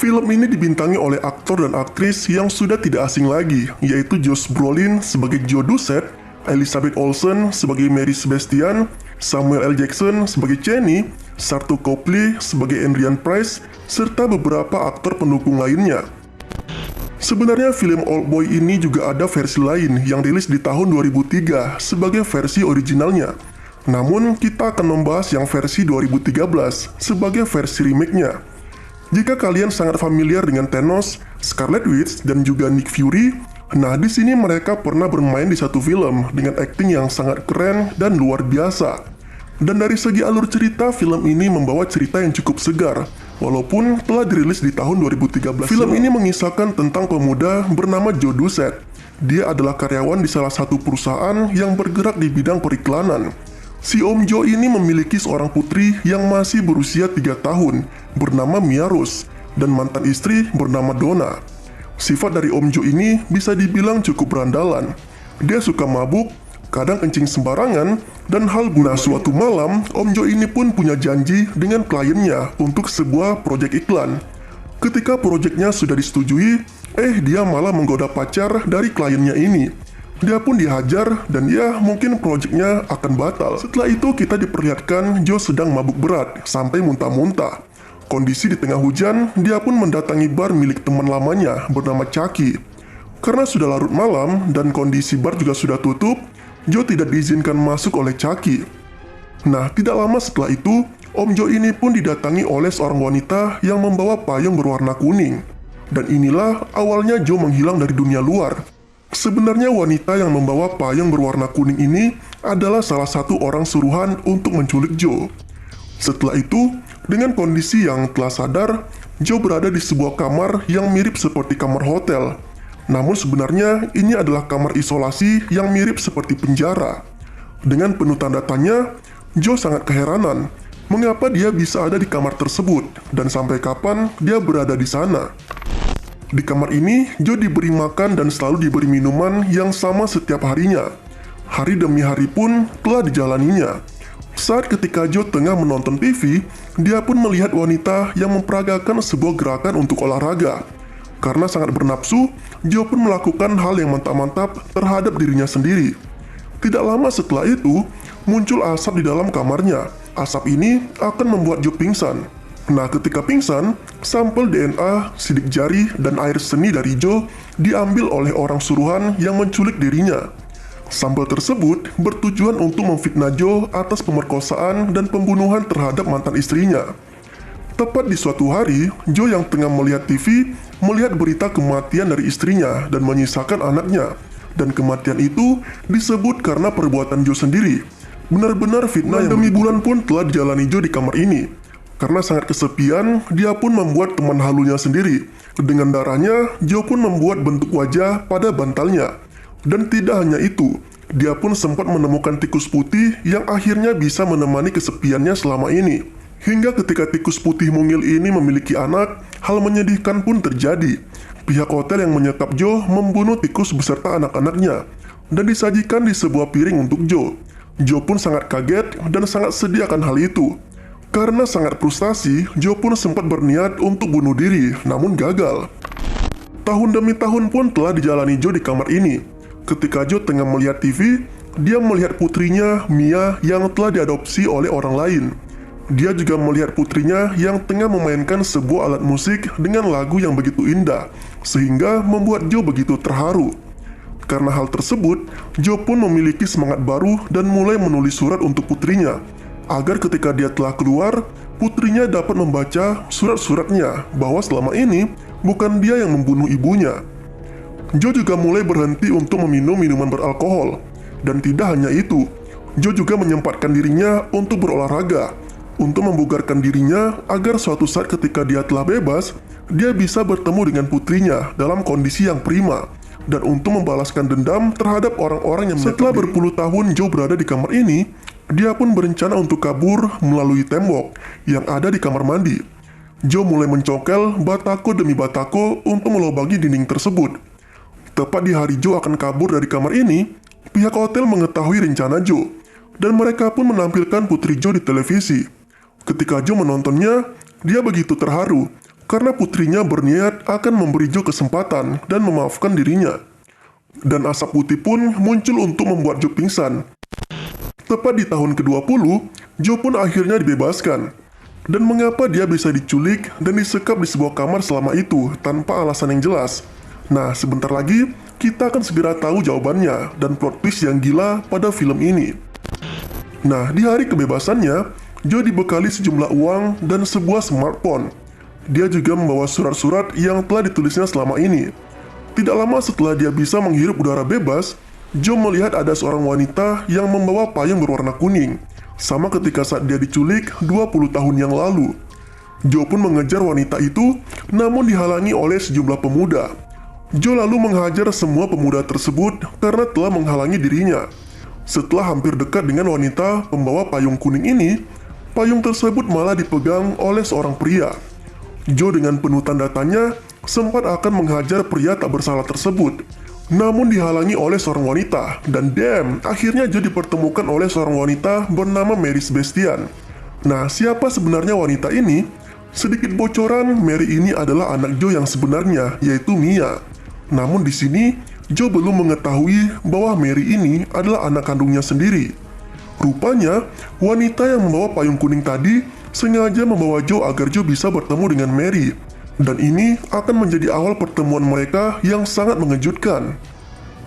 Film ini dibintangi oleh aktor dan aktris yang sudah tidak asing lagi, yaitu Josh Brolin sebagai Joe Doucette, Elizabeth Olsen sebagai Mary Sebastian, Samuel L. Jackson sebagai Cheney, Sarto Copley sebagai Adrian Price, serta beberapa aktor pendukung lainnya. Sebenarnya film Oldboy ini juga ada versi lain yang rilis di tahun 2003 sebagai versi originalnya. Namun, kita akan membahas yang versi 2013 sebagai versi remake-nya. Jika kalian sangat familiar dengan Thanos, Scarlet Witch, dan juga Nick Fury, nah di sini mereka pernah bermain di satu film dengan akting yang sangat keren dan luar biasa. Dan dari segi alur cerita, film ini membawa cerita yang cukup segar, walaupun telah dirilis di tahun 2013. Film ini mengisahkan tentang pemuda bernama Joe Doucette. Dia adalah karyawan di salah satu perusahaan yang bergerak di bidang periklanan. Si Om Joe ini memiliki seorang putri yang masih berusia 3 tahun, bernama Mia Rose, dan mantan istri bernama Donna. Sifat dari Om Joe ini bisa dibilang cukup berandalan. Dia suka mabuk, kadang kencing sembarangan, dan hal guna. Suatu malam, Om Joe ini pun punya janji dengan kliennya untuk sebuah proyek iklan. Ketika proyeknya sudah disetujui, dia malah menggoda pacar dari kliennya ini. Dia pun dihajar dan ya mungkin proyeknya akan batal. Setelah itu kita diperlihatkan Joe sedang mabuk berat sampai muntah-muntah. Kondisi di tengah hujan, dia pun mendatangi bar milik teman lamanya bernama Chucky. Karena sudah larut malam dan kondisi bar juga sudah tutup, Joe tidak diizinkan masuk oleh Chucky. Nah, tidak lama setelah itu, Om Joe ini pun didatangi oleh seorang wanita yang membawa payung berwarna kuning. Dan inilah awalnya Joe menghilang dari dunia luar. Sebenarnya wanita yang membawa payung berwarna kuning ini adalah salah satu orang suruhan untuk menculik Joe. Setelah itu, dengan kondisi yang telah sadar, Joe berada di sebuah kamar yang mirip seperti kamar hotel. Namun sebenarnya ini adalah kamar isolasi yang mirip seperti penjara. Dengan penuh tanda tanya, Joe sangat keheranan mengapa dia bisa ada di kamar tersebut dan sampai kapan dia berada di sana. Di kamar ini, Joe diberi makan dan selalu diberi minuman yang sama setiap harinya. Hari demi hari pun telah dijalaninya. Saat ketika Joe tengah menonton TV, dia pun melihat wanita yang memperagakan sebuah gerakan untuk olahraga. Karena sangat bernafsu, Joe pun melakukan hal yang mantap-mantap terhadap dirinya sendiri. Tidak lama setelah itu, muncul asap di dalam kamarnya. Asap ini akan membuat Joe pingsan. Nah, ketika pingsan, sampel DNA, sidik jari, dan air seni dari Joe diambil oleh orang suruhan yang menculik dirinya. Sampel tersebut bertujuan untuk memfitnah Joe atas pemerkosaan dan pembunuhan terhadap mantan istrinya. Tepat di suatu hari, Joe yang tengah melihat TV, melihat berita kematian dari istrinya dan menyisakan anaknya. Dan kematian itu disebut karena perbuatan Joe sendiri. Benar-benar fitnah. Demi bulan pun telah dijalani Joe di kamar ini. Karena sangat kesepian, dia pun membuat teman halunya sendiri. Dengan darahnya, Joe pun membuat bentuk wajah pada bantalnya. Dan tidak hanya itu, dia pun sempat menemukan tikus putih yang akhirnya bisa menemani kesepiannya selama ini. Hingga ketika tikus putih mungil ini memiliki anak, hal menyedihkan pun terjadi. Pihak hotel yang menyekap Joe membunuh tikus beserta anak-anaknya dan disajikan di sebuah piring untuk Joe. Joe pun sangat kaget dan sangat sedih akan hal itu. Karena sangat frustasi, Joe pun sempat berniat untuk bunuh diri, namun gagal. Tahun demi tahun pun telah dijalani Joe di kamar ini. Ketika Joe tengah melihat TV, dia melihat putrinya, Mia, yang telah diadopsi oleh orang lain. Dia juga melihat putrinya yang tengah memainkan sebuah alat musik dengan lagu yang begitu indah, sehingga membuat Joe begitu terharu. Karena hal tersebut, Joe pun memiliki semangat baru dan mulai menulis surat untuk putrinya, agar ketika dia telah keluar, putrinya dapat membaca surat-suratnya bahwa selama ini bukan dia yang membunuh ibunya. Joe juga mulai berhenti untuk meminum minuman beralkohol. Dan tidak hanya itu, Joe juga menyempatkan dirinya untuk berolahraga, untuk membugarkan dirinya agar suatu saat ketika dia telah bebas, dia bisa bertemu dengan putrinya dalam kondisi yang prima, dan untuk membalaskan dendam terhadap orang-orang yang menyakiti. Setelah berpuluh tahun Joe berada di kamar ini, dia pun berencana untuk kabur melalui tembok yang ada di kamar mandi. Joe mulai mencokel batako demi batako untuk melobangi dinding tersebut. Tepat di hari Joe akan kabur dari kamar ini, pihak hotel mengetahui rencana Joe, dan mereka pun menampilkan putri Joe di televisi. Ketika Joe menontonnya, dia begitu terharu, karena putrinya berniat akan memberi Joe kesempatan dan memaafkan dirinya. Dan asap putih pun muncul untuk membuat Joe pingsan. Tepat di tahun ke-20, Joe pun akhirnya dibebaskan. Dan mengapa dia bisa diculik dan disekap di sebuah kamar selama itu tanpa alasan yang jelas? Nah, sebentar lagi kita akan segera tahu jawabannya dan plot twist yang gila pada film ini. Nah, di hari kebebasannya, Joe dibekali sejumlah uang dan sebuah smartphone. Dia juga membawa surat-surat yang telah ditulisnya selama ini. Tidak lama setelah dia bisa menghirup udara bebas, Joe melihat ada seorang wanita yang membawa payung berwarna kuning, sama ketika saat dia diculik 20 tahun yang lalu. Joe pun mengejar wanita itu, namun dihalangi oleh sejumlah pemuda. Joe lalu menghajar semua pemuda tersebut karena telah menghalangi dirinya. Setelah hampir dekat dengan wanita pembawa payung kuning ini, payung tersebut malah dipegang oleh seorang pria. Joe dengan penuh tanda tanya sempat akan menghajar pria tak bersalah tersebut, namun dihalangi oleh seorang wanita, dan akhirnya Joe dipertemukan oleh seorang wanita bernama Mary Sebastian. Nah, siapa sebenarnya wanita ini? Sedikit bocoran, Mary ini adalah anak Joe yang sebenarnya, yaitu Mia. Namun di sini, Joe belum mengetahui bahwa Mary ini adalah anak kandungnya sendiri. Rupanya, wanita yang membawa payung kuning tadi sengaja membawa Joe agar Joe bisa bertemu dengan Mary. Dan ini akan menjadi awal pertemuan mereka yang sangat mengejutkan.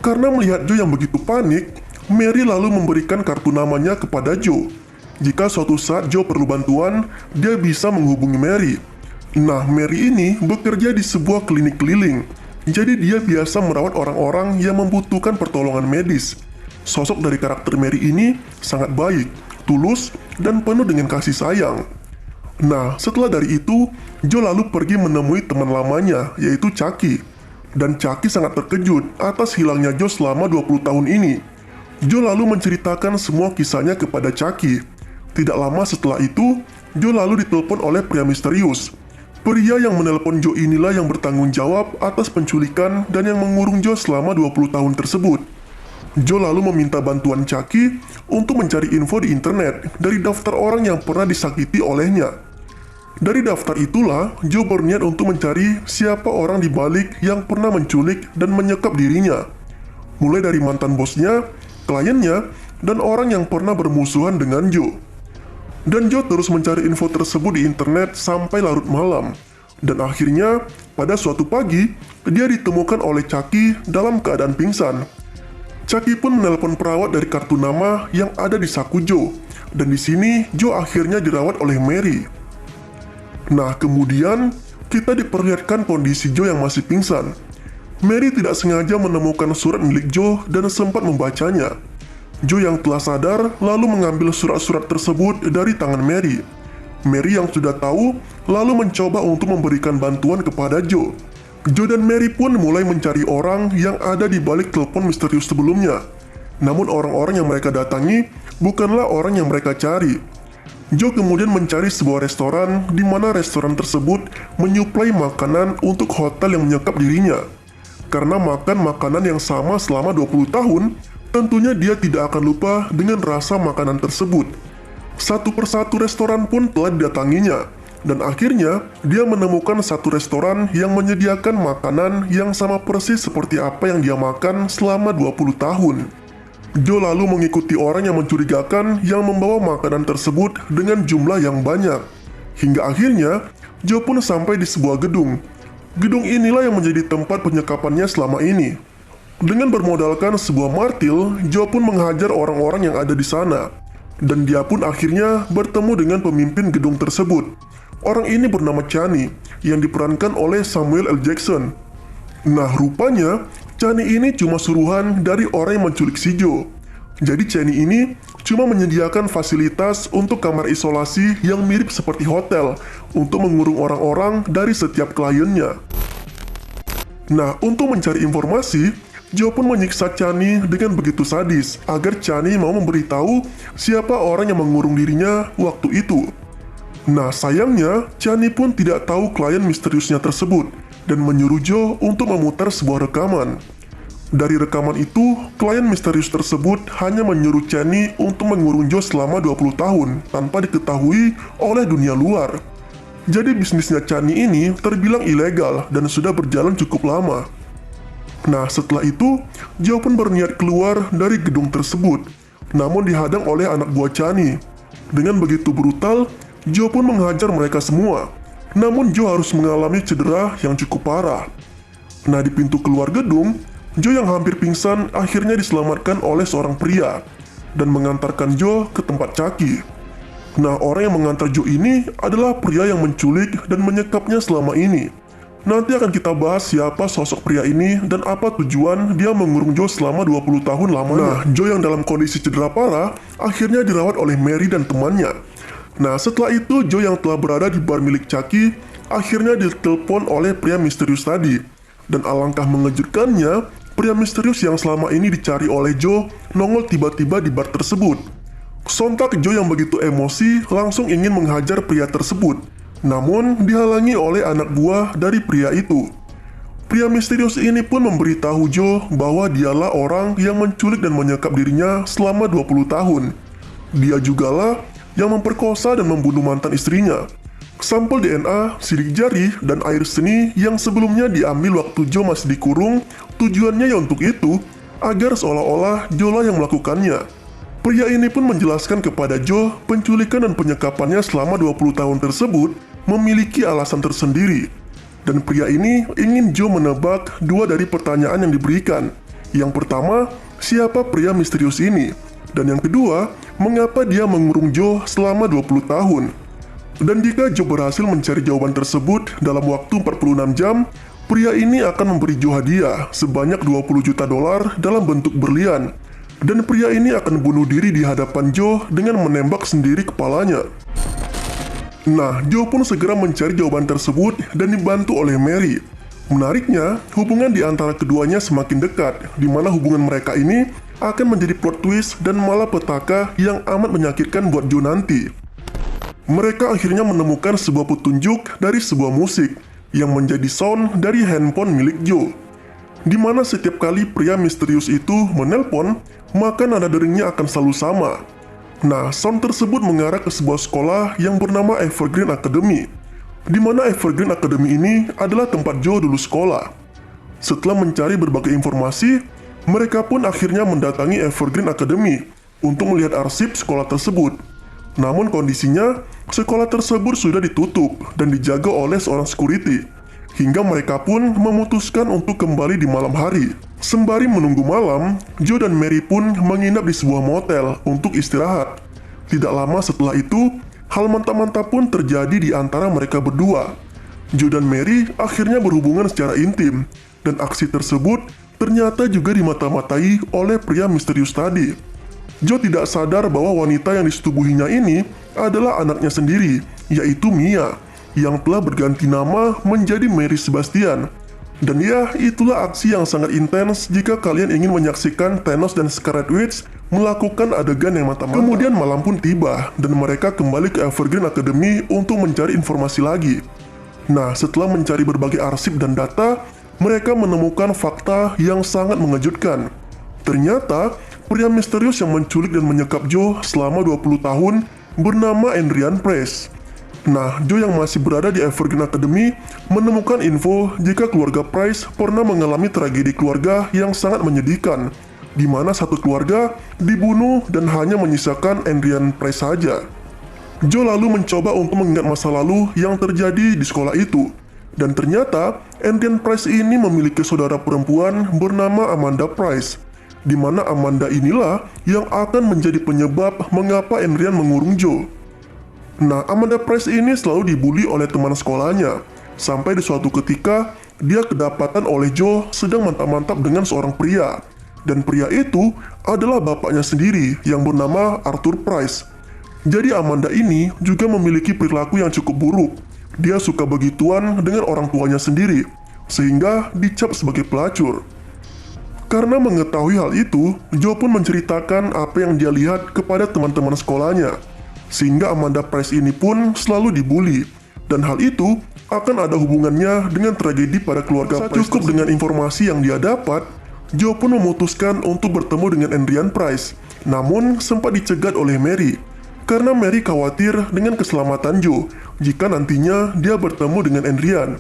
Karena melihat Joe yang begitu panik, Mary lalu memberikan kartu namanya kepada Joe. Jika suatu saat Joe perlu bantuan, dia bisa menghubungi Mary. Nah, Mary ini bekerja di sebuah klinik keliling. Jadi dia biasa merawat orang-orang yang membutuhkan pertolongan medis. Sosok dari karakter Mary ini sangat baik, tulus, dan penuh dengan kasih sayang. Nah, setelah dari itu, Joe lalu pergi menemui teman lamanya, yaitu Chucky. Dan Chucky sangat terkejut atas hilangnya Joe selama 20 tahun ini. Joe lalu menceritakan semua kisahnya kepada Chucky. Tidak lama setelah itu, Joe lalu ditelepon oleh pria misterius. Pria yang menelpon Joe inilah yang bertanggung jawab atas penculikan dan yang mengurung Joe selama 20 tahun tersebut. Joe lalu meminta bantuan Chucky untuk mencari info di internet dari daftar orang yang pernah disakiti olehnya. Dari daftar itulah, Joe berniat untuk mencari siapa orang di balik yang pernah menculik dan menyekap dirinya. Mulai dari mantan bosnya, kliennya, dan orang yang pernah bermusuhan dengan Joe. Dan Joe terus mencari info tersebut di internet sampai larut malam. Dan akhirnya, pada suatu pagi, dia ditemukan oleh Chucky dalam keadaan pingsan. Chucky pun menelpon perawat dari kartu nama yang ada di saku Joe. Dan di sini, Joe akhirnya dirawat oleh Mary. Nah, kemudian, kita diperlihatkan kondisi Joe yang masih pingsan. Mary tidak sengaja menemukan surat milik Joe dan sempat membacanya. Joe yang telah sadar lalu mengambil surat-surat tersebut dari tangan Mary. Mary yang sudah tahu lalu mencoba untuk memberikan bantuan kepada Joe. Joe dan Mary pun mulai mencari orang yang ada di balik telepon misterius sebelumnya. Namun orang-orang yang mereka datangi bukanlah orang yang mereka cari. Joe kemudian mencari sebuah restoran di mana restoran tersebut menyuplai makanan untuk hotel yang menyekap dirinya. Karena makan makanan yang sama selama 20 tahun, tentunya dia tidak akan lupa dengan rasa makanan tersebut. Satu persatu restoran pun telah didatanginya, dan akhirnya dia menemukan satu restoran yang menyediakan makanan yang sama persis seperti apa yang dia makan selama 20 tahun. Joe lalu mengikuti orang yang mencurigakan yang membawa makanan tersebut dengan jumlah yang banyak. Hingga akhirnya, Joe pun sampai di sebuah gedung. Gedung inilah yang menjadi tempat penyekapannya selama ini. Dengan bermodalkan sebuah martil, Joe pun menghajar orang-orang yang ada di sana. Dan dia pun akhirnya bertemu dengan pemimpin gedung tersebut. Orang ini bernama Chani, yang diperankan oleh Samuel L. Jackson. Nah, rupanya Chani ini cuma suruhan dari orang yang menculik si Joe. Jadi Chani ini cuma menyediakan fasilitas untuk kamar isolasi yang mirip seperti hotel untuk mengurung orang-orang dari setiap kliennya. Nah, untuk mencari informasi, Joe pun menyiksa Chani dengan begitu sadis agar Chani mau memberitahu siapa orang yang mengurung dirinya waktu itu. Nah, sayangnya Chani pun tidak tahu klien misteriusnya tersebut dan menyuruh Joe untuk memutar sebuah rekaman. Dari rekaman itu, klien misterius tersebut hanya menyuruh Chani untuk mengurung Joe selama 20 tahun tanpa diketahui oleh dunia luar. Jadi bisnisnya Chani ini terbilang ilegal dan sudah berjalan cukup lama. Nah, setelah itu, Joe pun berniat keluar dari gedung tersebut, namun dihadang oleh anak buah Chani. Dengan begitu brutal, Joe pun menghajar mereka semua. Namun Joe harus mengalami cedera yang cukup parah. Nah, di pintu keluar gedung, Joe yang hampir pingsan akhirnya diselamatkan oleh seorang pria dan mengantarkan Joe ke tempat Chucky. Nah, orang yang mengantar Joe ini adalah pria yang menculik dan menyekapnya selama ini. Nanti akan kita bahas siapa sosok pria ini dan apa tujuan dia mengurung Joe selama 20 tahun lamanya. Nah, Joe yang dalam kondisi cedera parah akhirnya dirawat oleh Mary dan temannya. Nah, setelah itu Joe yang telah berada di bar milik Chucky akhirnya ditelepon oleh pria misterius tadi. Dan alangkah mengejutkannya, pria misterius yang selama ini dicari oleh Joe nongol tiba-tiba di bar tersebut. Sontak Joe yang begitu emosi langsung ingin menghajar pria tersebut. Namun dihalangi oleh anak buah dari pria itu. Pria misterius ini pun memberitahu Joe bahwa dialah orang yang menculik dan menyekap dirinya selama 20 tahun. Dia jugalah yang memperkosa dan membunuh mantan istrinya. Sampel DNA, sidik jari, dan air seni yang sebelumnya diambil waktu Joe masih dikurung, tujuannya ya untuk itu, agar seolah-olah Joe lah yang melakukannya. Pria ini pun menjelaskan kepada Joe penculikan dan penyekapannya selama 20 tahun tersebut memiliki alasan tersendiri. Dan pria ini ingin Joe menebak dua dari pertanyaan yang diberikan. Yang pertama, siapa pria misterius ini? Dan yang kedua, mengapa dia mengurung Joe selama 20 tahun? Dan jika Joe berhasil mencari jawaban tersebut dalam waktu 46 jam, pria ini akan memberi Joe hadiah sebanyak 20 juta dolar dalam bentuk berlian. Dan pria ini akan bunuh diri di hadapan Joe dengan menembak sendiri kepalanya. Nah, Joe pun segera mencari jawaban tersebut dan dibantu oleh Mary. Menariknya, hubungan di antara keduanya semakin dekat, di mana hubungan mereka ini akan menjadi plot twist dan malapetaka yang amat menyakitkan buat Joe nanti. Mereka akhirnya menemukan sebuah petunjuk dari sebuah musik yang menjadi sound dari handphone milik Joe, di mana setiap kali pria misterius itu menelpon, maka nada deringnya akan selalu sama. Nah, sound tersebut mengarah ke sebuah sekolah yang bernama Evergreen Academy, di mana Evergreen Academy ini adalah tempat Joe dulu sekolah. Setelah mencari berbagai informasi, mereka pun akhirnya mendatangi Evergreen Academy untuk melihat arsip sekolah tersebut. Namun kondisinya, sekolah tersebut sudah ditutup dan dijaga oleh seorang security, hingga mereka pun memutuskan untuk kembali di malam hari. Sembari menunggu malam, Joe dan Mary pun menginap di sebuah motel untuk istirahat. Tidak lama setelah itu, hal mantap-mantap pun terjadi di antara mereka berdua. Joe dan Mary akhirnya berhubungan secara intim, dan aksi tersebut ternyata juga dimata-matai oleh pria misterius tadi. Joe tidak sadar bahwa wanita yang disetubuhinya ini adalah anaknya sendiri, yaitu Mia, yang telah berganti nama menjadi Mary Sebastian. Dan ya, itulah aksi yang sangat intens jika kalian ingin menyaksikan Thanos dan Scarlet Witch melakukan adegan yang mata-mata. Kemudian malam pun tiba, dan mereka kembali ke Evergreen Academy untuk mencari informasi lagi. Nah, setelah mencari berbagai arsip dan data, mereka menemukan fakta yang sangat mengejutkan. Ternyata, pria misterius yang menculik dan menyekap Joe selama 20 tahun bernama Adrian Price. Nah, Joe yang masih berada di Evergreen Academy menemukan info jika keluarga Price pernah mengalami tragedi keluarga yang sangat menyedihkan, di mana satu keluarga dibunuh dan hanya menyisakan Adrian Price saja. Joe lalu mencoba untuk mengingat masa lalu yang terjadi di sekolah itu, dan ternyata Adrian Price ini memiliki saudara perempuan bernama Amanda Price, di mana Amanda inilah yang akan menjadi penyebab mengapa Adrian mengurung Joe. Nah, Amanda Price ini selalu dibully oleh teman sekolahnya, sampai di suatu ketika dia kedapatan oleh Joe sedang mantap-mantap dengan seorang pria. Dan pria itu adalah bapaknya sendiri yang bernama Arthur Price. Jadi Amanda ini juga memiliki perilaku yang cukup buruk. Dia suka begituan dengan orang tuanya sendiri, sehingga dicap sebagai pelacur. Karena mengetahui hal itu, Joe pun menceritakan apa yang dia lihat kepada teman-teman sekolahnya. Sehingga Amanda Price ini pun selalu dibully, dan hal itu akan ada hubungannya dengan tragedi pada keluarga Price. Cukup dengan informasi yang dia dapat, Joe pun memutuskan untuk bertemu dengan Adrian Price, namun sempat dicegat oleh Mary. karena Mary khawatir dengan keselamatan Joe jika nantinya dia bertemu dengan Adrian.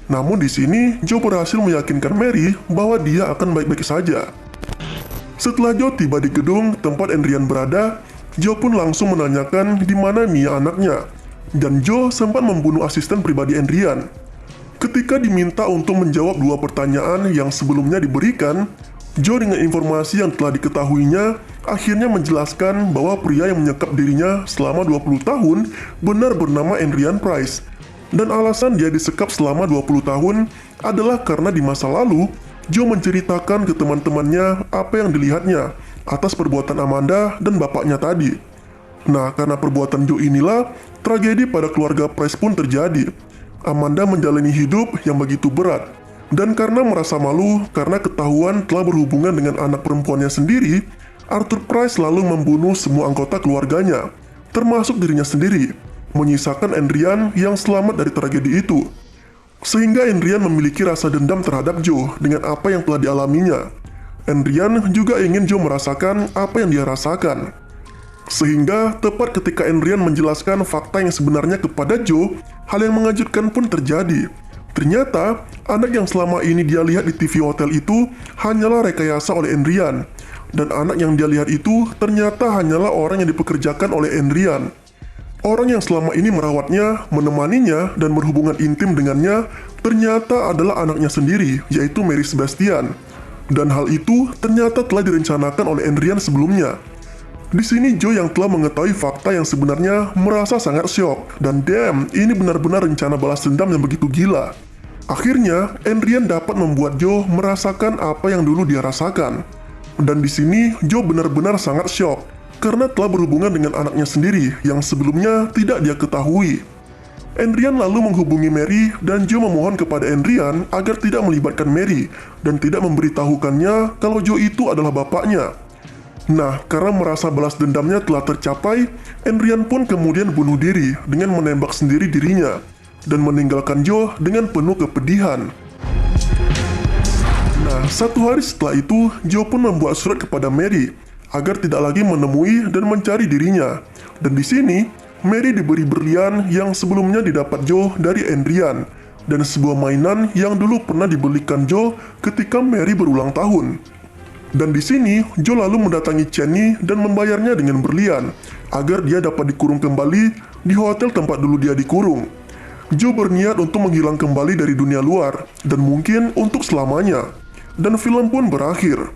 Namun di sini Joe berhasil meyakinkan Mary bahwa dia akan baik-baik saja. Setelah Joe tiba di gedung tempat Adrian berada, Joe pun langsung menanyakan di mana Mia anaknya, dan Joe sempat membunuh asisten pribadi Adrian. Ketika diminta untuk menjawab dua pertanyaan yang sebelumnya diberikan, Joe dengan informasi yang telah diketahuinya akhirnya menjelaskan bahwa pria yang menyekap dirinya selama 20 tahun benar bernama Adrian Price. Dan alasan dia disekap selama 20 tahun adalah karena di masa lalu, Joe menceritakan ke teman-temannya apa yang dilihatnya atas perbuatan Amanda dan bapaknya tadi. Nah, karena perbuatan Joe inilah, tragedi pada keluarga Price pun terjadi. Amanda menjalani hidup yang begitu berat. Dan karena merasa malu karena ketahuan telah berhubungan dengan anak perempuannya sendiri, Arthur Price lalu membunuh semua anggota keluarganya, termasuk dirinya sendiri, menyisakan Adrian yang selamat dari tragedi itu. Sehingga Adrian memiliki rasa dendam terhadap Joe dengan apa yang telah dialaminya. Adrian juga ingin Joe merasakan apa yang dia rasakan. Sehingga tepat ketika Adrian menjelaskan fakta yang sebenarnya kepada Joe, hal yang mengejutkan pun terjadi. Ternyata, anak yang selama ini dia lihat di TV hotel itu hanyalah rekayasa oleh Adrian. Dan anak yang dia lihat itu ternyata hanyalah orang yang dipekerjakan oleh Adrian. Orang yang selama ini merawatnya, menemaninya, dan berhubungan intim dengannya ternyata adalah anaknya sendiri, yaitu Mary Sebastian. Dan hal itu ternyata telah direncanakan oleh Adrian sebelumnya. Di sini Joe yang telah mengetahui fakta yang sebenarnya merasa sangat syok, dan damn, ini benar-benar rencana balas dendam yang begitu gila. Akhirnya, Adrian dapat membuat Joe merasakan apa yang dulu dia rasakan. Dan di sini Joe benar-benar sangat syok karena telah berhubungan dengan anaknya sendiri yang sebelumnya tidak dia ketahui. Adrian lalu menghubungi Mary dan Joe memohon kepada Adrian agar tidak melibatkan Mary dan tidak memberitahukannya kalau Joe itu adalah bapaknya. Nah, karena merasa balas dendamnya telah tercapai, Adrian pun kemudian bunuh diri dengan menembak sendiri dirinya dan meninggalkan Joe dengan penuh kepedihan. Nah, 1 hari setelah itu, Joe pun membuat surat kepada Mary agar tidak lagi menemui dan mencari dirinya. Dan di sini, Mary diberi berlian yang sebelumnya didapat Joe dari Adrian, dan sebuah mainan yang dulu pernah dibelikan Joe ketika Mary berulang tahun. Dan di sini, Joe lalu mendatangi Cheney dan membayarnya dengan berlian, agar dia dapat dikurung kembali di hotel tempat dulu dia dikurung. Joe berniat untuk menghilang kembali dari dunia luar, dan mungkin untuk selamanya. Dan film pun berakhir.